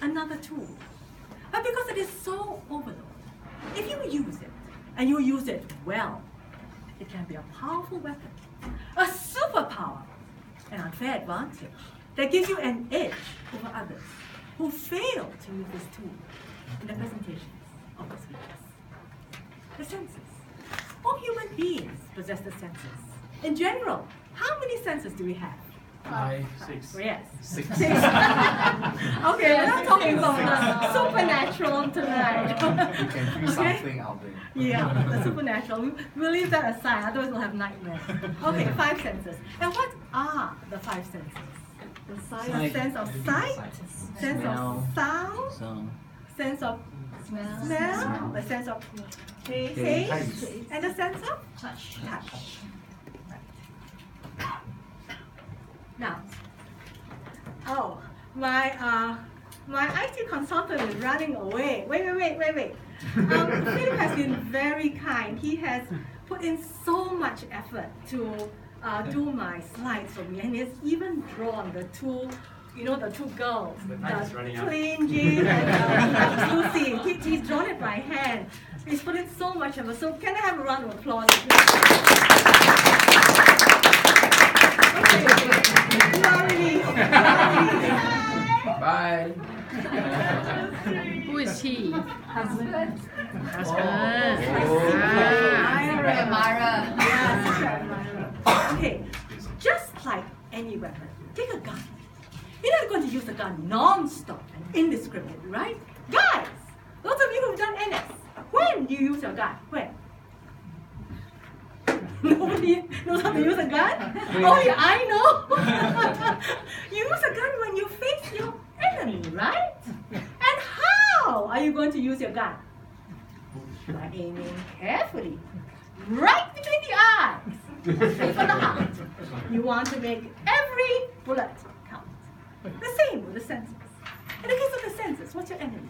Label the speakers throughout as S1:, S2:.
S1: another tool. But because it is so overloaded, if you use it, and you use it well, it can be a powerful weapon, a superpower, an unfair advantage that gives you an edge over others who fail to use this tool in the presentations of the speeches. The senses. All human beings possess the senses. In general, how many senses do we have?
S2: 5,
S3: 6.
S1: Yes.
S2: 6.
S1: Okay, we're not talking about the supernatural tonight.
S2: You can feel something out there.
S1: Yeah, the supernatural. We'll leave that aside, otherwise we'll have nightmares. Okay, 5 senses. And what are the 5 senses? The sense of sight, sense of sound, sense of smell, the sense of taste, and the sense of touch. Now, my IT consultant is running away. Wait. Philip has been very kind. He has put in so much effort to do my slides for me, and he has even drawn the two, the two girls, the Plain Jane and Lucy. He's drawn it by hand. He's put in so much effort. So can I have a round of applause?
S2: Bye.
S4: Who is he?
S5: Husband.
S4: Myra.
S1: Okay, just like any weapon, take a gun. You're not going to use the gun non-stop and indiscriminately, right? Guys, those of you who've done NS, when do you use your gun? When? Nobody knows how to use a gun? Only I know. You use a gun when you face your enemy, right? And how are you going to use your gun? By aiming carefully, right between the eyes, straight for the heart. You want to make every bullet count. The same with the senses. In the case of the senses, what's your enemy?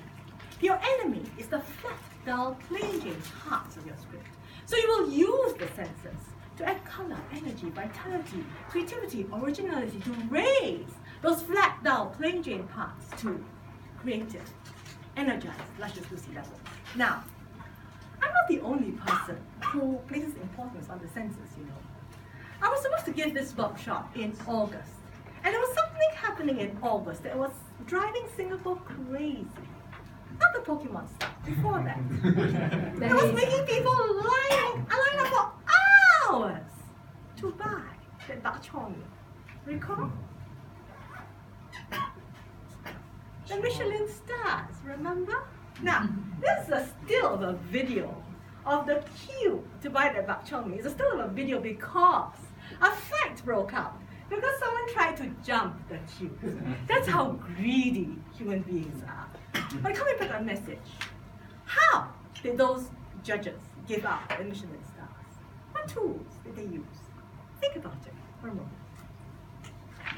S1: Your enemy is the flat, dull, plain Jane parts of your script. So you will use the senses to add color, energy, vitality, creativity, originality, to raise those flat, dull, plain Jane parts to creative, energized, luscious, Lucy level. Now, I'm not the only person who places importance on the senses, I was supposed to give this workshop in August, and there was something happening in August that was driving Singapore crazy. Not the Pokemon stuff, before that. It was making people line up for hours to buy that bak chor mee. Recall? The Michelin stars, remember? Now, this is a still of a video of the queue to buy that bak chor mee. It's a still of a video because a fight broke out because someone tried to jump the queue. That's how greedy human beings are. But coming back to a message, how did those judges give out the Michelin stars? What tools did they use? Think about it for a moment.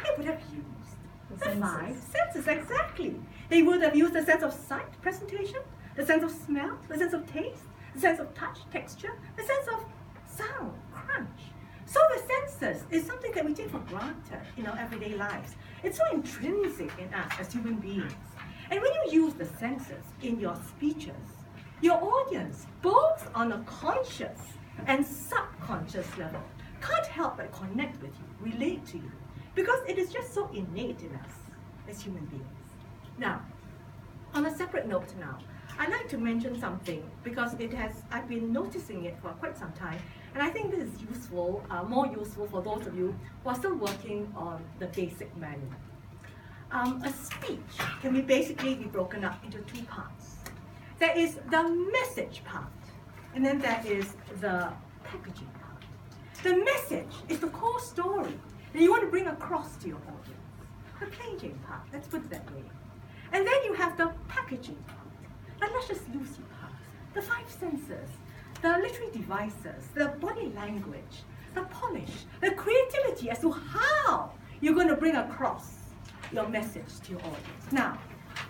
S1: They would have used the 5 senses, exactly. They would have used the sense of sight, presentation, the sense of smell, the sense of taste, the sense of touch, texture, the sense of sound, crunch. So the senses is something that we take for granted in our everyday lives. It's so intrinsic in us as human beings. And when you use the senses in your speeches, your audience, both on a conscious and subconscious level, can't help but connect with you, relate to you, because it is just so innate in us as human beings. Now, on a separate note now, I'd like to mention something because I've been noticing it for quite some time, and I think this is useful, more useful for those of you who are still working on the basic manual. A speech can basically be broken up into 2 parts. There is the message part, and then there is the packaging part. The message is the core story that you want to bring across to your audience. The plain Jane part, let's put it that way. And then you have the packaging part, the luscious Lucy part, the 5 senses, the literary devices, the body language, the polish, the creativity as to how you're going to bring across your message to your audience. Now,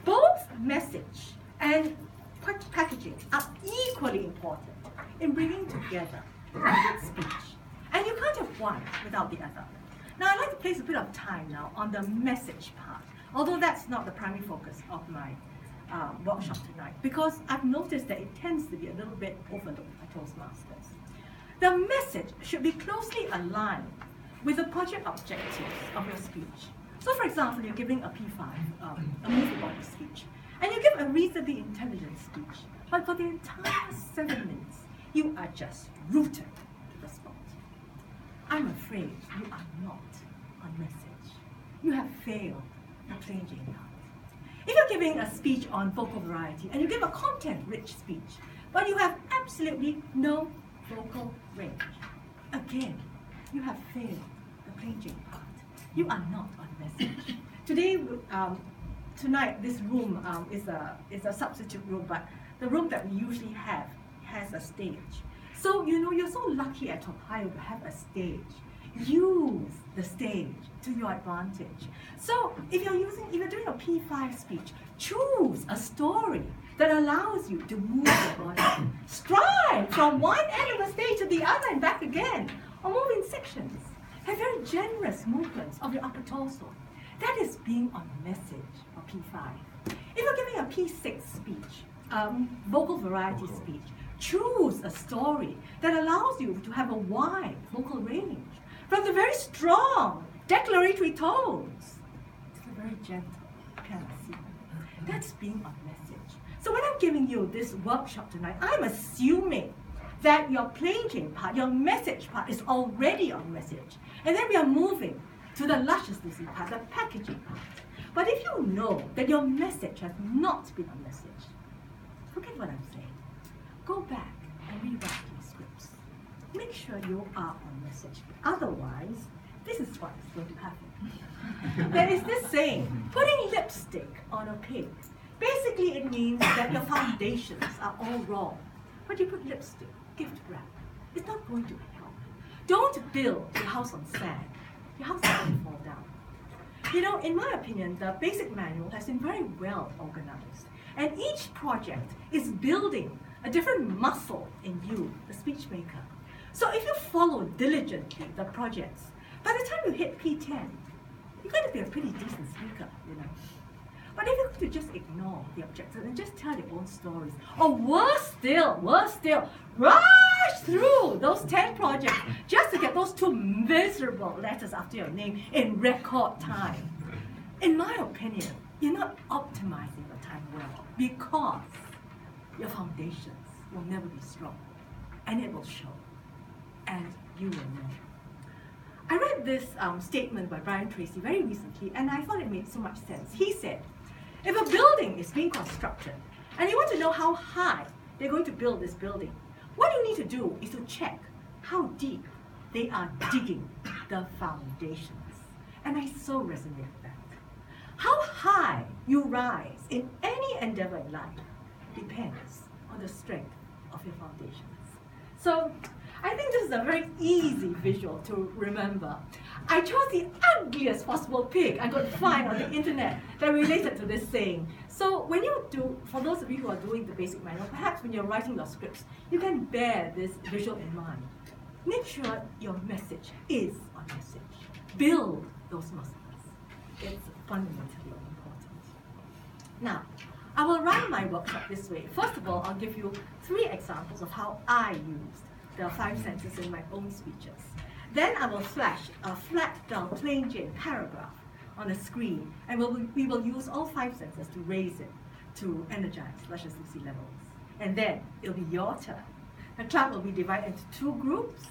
S1: both message and packaging are equally important in bringing together a good speech. And you can't have one without the other. Now, I'd like to place a bit of time now on the message part. Although that's not the primary focus of my workshop tonight, because I've noticed that it tends to be a little bit overlooked by Toastmasters. The message should be closely aligned with the project objectives of your speech. So for example, you're giving a P5, a movie body speech, and you give a reasonably intelligent speech, but for the entire 7 minutes, you are just rooted to the spot. I'm afraid you are not on message. You have failed the plain Jane part. If you're giving a speech on vocal variety and you give a content-rich speech, but you have absolutely no vocal range, again, you have failed the plain Jane part. You are not on message. Tonight, this room is a substitute room, but the room that we usually have has a stage. So, you know, you're so lucky at Toa Payoh to have a stage. Use the stage to your advantage. So, if you're doing a P5 speech, choose a story that allows you to move your body. Stride from one end of the stage to the other and back again, or move in sections. Have very generous movements of your upper torso. That is being on message for P5. If you're giving a P6 speech, vocal variety speech, choose a story that allows you to have a wide vocal range, from the very strong declaratory tones to the very gentle pianissimo. That's being on message. So when I'm giving you this workshop tonight, I'm assuming that your plain Jane part, your message part is already on message. And then we are moving to the luscious Lucy part, the packaging part. But if you know that your message has not been on message, forget what I'm saying. Go back and rewrite your scripts. Make sure you are on message. Otherwise, this is what is going to happen. There is this saying, putting lipstick on a pig. Basically, it means that your foundations are all wrong. But you put lipstick, gift wrap. It's not going to help. Don't build your house on sand. Your house is going to fall down. You know, in my opinion, the basic manual has been very well organized. And each project is building a different muscle in you, the speech maker. So if you follow diligently the projects, by the time you hit P10, you're going to be a pretty decent speaker, you know. But if you could just ignore the objectives and just tell your own stories, or worse still, rush through those 10 projects just to get those 2 miserable letters after your name in record time. In my opinion, you're not optimizing your time well because your foundations will never be strong, and it will show, and you will know. I read this statement by Brian Tracy very recently, and I thought it made so much sense. He said, if a building is being constructed, and you want to know how high they're going to build this building, what you need to do is to check how deep they are digging the foundations. And I so resonate with that. How high you rise in any endeavor in life depends on the strength of your foundations. So I think this is a very easy visual to remember. I chose the ugliest possible pig I could find on the internet that related to this saying. So when you do, for those of you who are doing the basic manual, perhaps when you're writing your scripts, you can bear this visual in mind. Make sure your message is on message. Build those muscles. It's fundamentally important. Now, I will run my workshop this way. First of all, I'll give you 3 examples of how I used the 5 senses in my own speeches. Then I will flash a flat, dull, plain Jane paragraph on the screen, and we will use all 5 senses to raise it, to energize luscious Lucy levels. And then it'll be your turn. The club will be divided into 2 groups.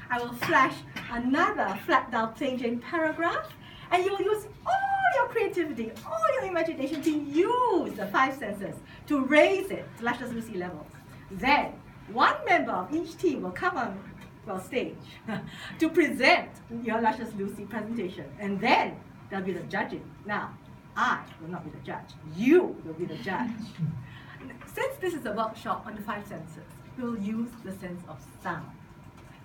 S1: I will flash another flat, dull, plain Jane paragraph, and you will use all your creativity, all your imagination to use the 5 senses to raise it to luscious Lucy levels. Then, one member of each team will come on stage to present your luscious Lucy presentation, and then there'll be the judging. Now, I will not be the judge. You will be the judge. Since this is a workshop on the 5 senses, we'll use the sense of sound.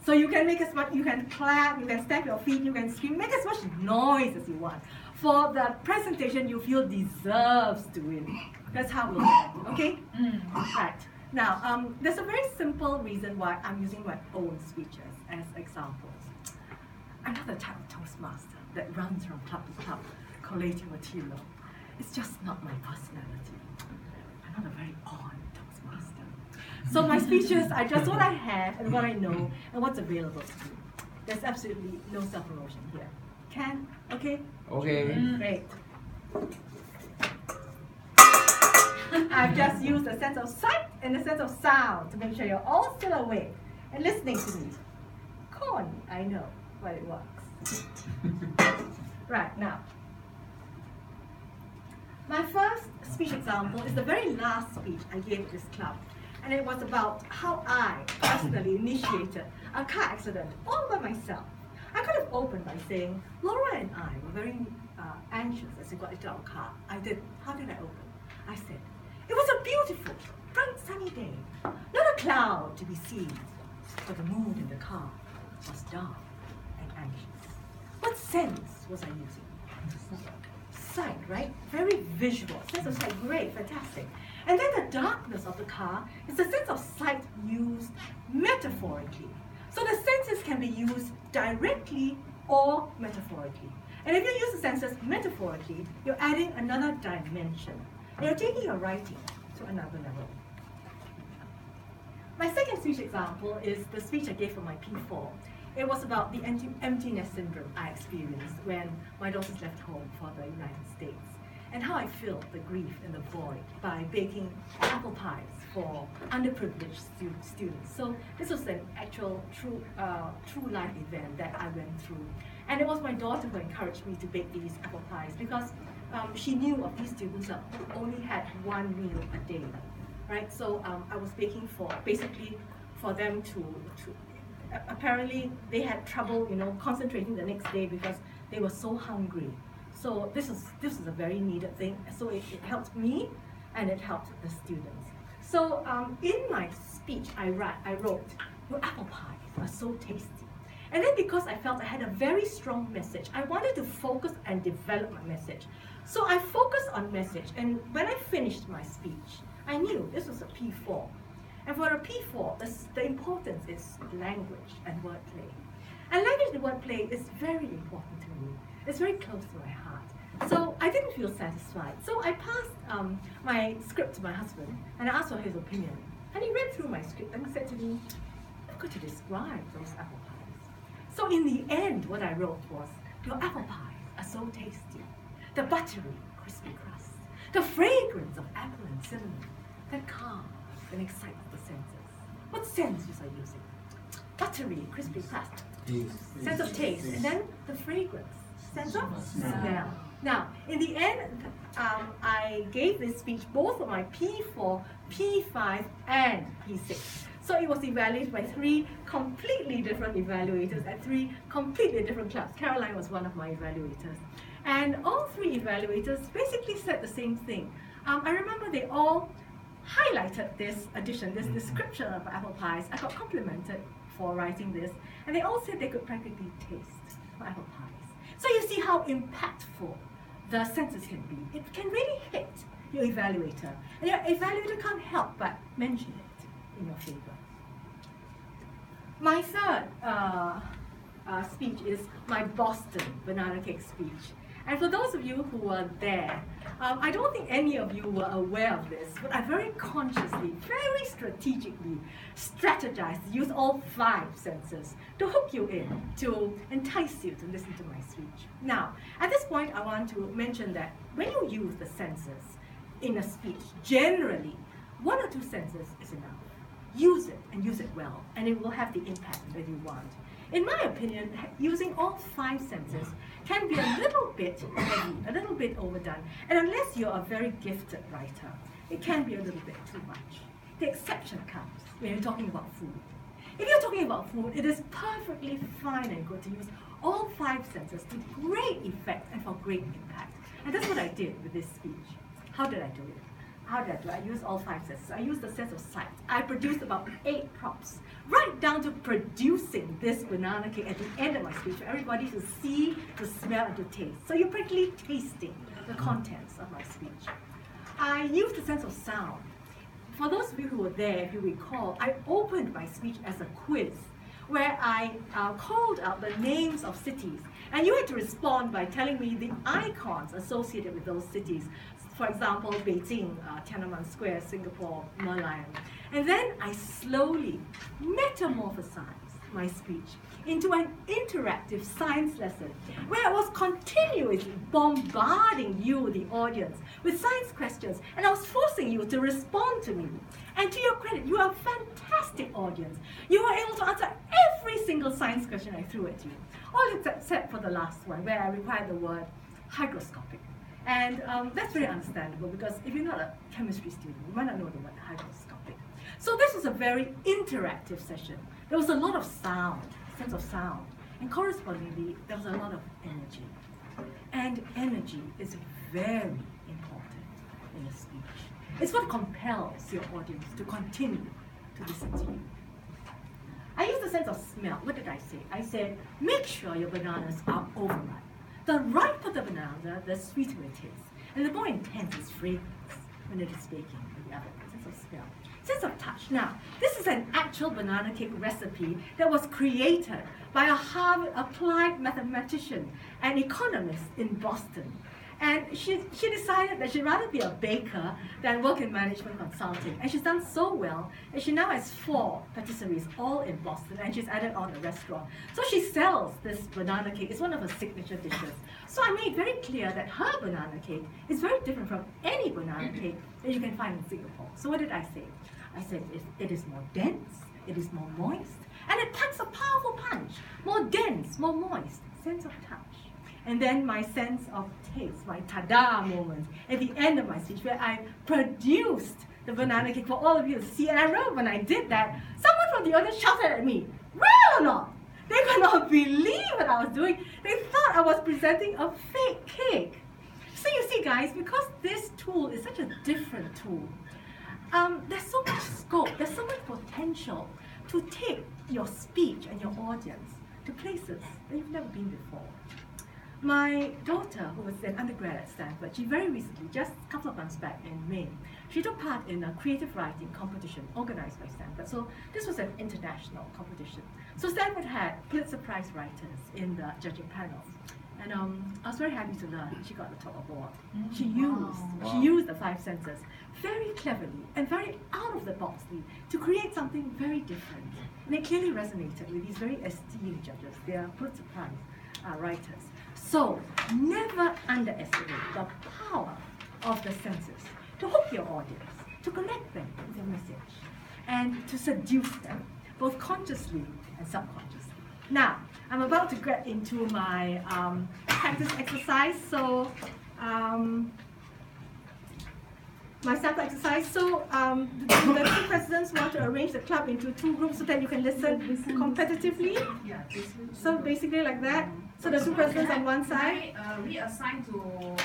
S1: So you can make as much, you can clap, you can stamp your feet, you can scream, make as much noise as you want. For the presentation you feel deserves to win. That's how we'll do it, okay? Right. Now, there's a very simple reason why I'm using my own speeches as examples. I'm not the type of Toastmaster that runs from club to club collating material. It's just not my personality. I'm not a very on Toastmaster. So my speeches are just what I have and what I know and what's available to me. There's absolutely no self-promotion here. Can? Okay?
S2: Okay.
S1: Great. I've just used the sense of sight and the sense of sound to make sure you're all still awake and listening to me. Corny, I know, but it works. Right, now. My first speech example is the very last speech I gave at this club. And it was about how I personally initiated a car accident all by myself. I could have opened by saying, Laura and I were very anxious as we got into our car. How did I open? I said, it was a beautiful, bright sunny day. Not a cloud to be seen, but the mood in the car was dark and anxious. What sense was I using? Sight, right? Very visual. Sense of sight, great, fantastic. And then the darkness of the car is the sense of sight used metaphorically. So the senses can be used directly or metaphorically. And if you use the senses metaphorically, you're adding another dimension. And you're taking your writing to another level. My second speech example is the speech I gave for my P4. It was about the empty nest syndrome I experienced when my daughters left home for the United States, and how I filled the grief and the void by baking apple pies for underprivileged students. So this was an actual true life event that I went through. And it was my daughter who encouraged me to bake these apple pies because she knew of these students who only had one meal a day, right? So I was baking basically for them to apparently they had trouble, concentrating the next day because they were so hungry. So this is a very needed thing. So it helped me and it helped the students. So in my speech, I wrote, your apple pies are so tasty. And then because I felt I had a very strong message, I wanted to focus and develop my message. So I focused on message, and when I finished my speech, I knew this was a P4. And for a P4, the importance is language and wordplay. And language and wordplay is very important to me. It's very close to my heart. So I didn't feel satisfied. So I passed my script to my husband, and I asked for his opinion. And he read through my script and said to me, I've got to describe those apple pies. So in the end, what I wrote was, your apple pies are so tasty. The buttery, crispy crust, the fragrance of apple and cinnamon, that calms and excites the senses. What senses are you using? Buttery, crispy crust, sense of taste, and then the fragrance, sense of smell. Now, in the end, I gave this speech both for my P4, P5, and P6. So it was evaluated by 3 completely different evaluators at 3 completely different clubs. Caroline was one of my evaluators. And all 3 evaluators basically said the same thing. I remember they all highlighted this addition, this description of apple pies. I got complimented for writing this, and they all said they could practically taste my apple pies. So you see how impactful the senses can be. It can really hit your evaluator, and your evaluator can't help but mention it in your favor. My third speech is my Boston banana cake speech. And for those of you who were there, I don't think any of you were aware of this, but I very consciously, very strategically strategized to use all 5 senses to hook you in, to entice you to listen to my speech. Now, at this point, I want to mention that when you use the senses in a speech, generally, 1 or 2 senses is enough. Use it and use it well, and it will have the impact that you want. In my opinion, using all 5 senses can be a little bit heavy, a little bit overdone, and unless you're a very gifted writer, it can be a little bit too much. The exception comes when you're talking about food. If you're talking about food, it is perfectly fine and good to use all 5 senses to great effect and for great impact. And that's what I did with this speech. How did I do it? How did I do it? I used all 5 senses. I used the sense of sight. I produced about 8 props, right down to producing this banana cake at the end of my speech for everybody to see, to smell, and to taste. So you're practically tasting the contents of my speech. I used the sense of sound. For those of you who were there, if you recall, I opened my speech as a quiz where I called out the names of cities. And you had to respond by telling me the icons associated with those cities. For example, Beijing, Tiananmen Square, Singapore, Merlion. And then I slowly metamorphosized my speech into an interactive science lesson where I was continuously bombarding you, the audience, with science questions, and I was forcing you to respond to me. And to your credit, you are a fantastic audience. You were able to answer every single science question I threw at you, all except for the last one, where I required the word hygroscopic. And that's very understandable, because if you're not a chemistry student, you might not know the word hygroscopic. So this was a very interactive session. There was a lot of sound, sense of sound, and correspondingly, there was a lot of energy. And energy is very important in a speech. It's what compels your audience to continue to listen to you. I used the sense of smell. What did I say? I said, make sure your bananas are overripe. The riper the banana, the sweeter it is. And the more intense its fragrance when it is baking. The other sense of smell. Sense of touch. Now, this is an actual banana cake recipe that was created by a Harvard applied mathematician and economist in Boston. And she decided that she'd rather be a baker than work in management consulting. And she's done so well that she now has 4 patisseries, all in Boston, and she's added on a restaurant. So she sells this banana cake. It's one of her signature dishes. So I made very clear that her banana cake is very different from any banana cake that you can find in Singapore. So what did I say? I said it is more dense, it is more moist, and it packs a powerful punch. More dense, more moist, sense of touch. And then my sense of taste, my ta-da moment at the end of my speech, where I produced the banana cake for all of you to see. And I remember when I did that, someone from the audience shouted at me, real or not? They could not believe what I was doing. They thought I was presenting a fake cake. So you see, guys, because this tool is such a different tool, there's so much scope, there's so much potential to take your speech and your audience to places that you've never been before. My daughter, who was an undergrad at Stanford, she very recently, just a couple of months back in May, she took part in a creative writing competition organized by Stanford. So this was an international competition. So Stanford had Pulitzer Prize writers in the judging panel. And I was very happy to learn she got the top award. She used the 5 senses very cleverly and very out of the boxly to create something very different. And it clearly resonated with these very esteemed judges. They are Pulitzer Prize writers. So never underestimate the power of the senses to hook your audience, to connect them with a message, and to seduce them, both consciously and subconsciously. Now, I'm about to get into my practice exercise. So, my sample exercise. So, the 2 presidents want to arrange the club into 2 groups so that you can listen competitively. So basically like that. So the 2 presidents on one side.
S3: Reassign to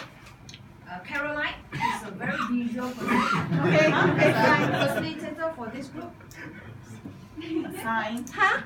S3: Caroline, who's a very visual person.
S1: Okay.
S3: As a facilitator for this group.
S1: Huh?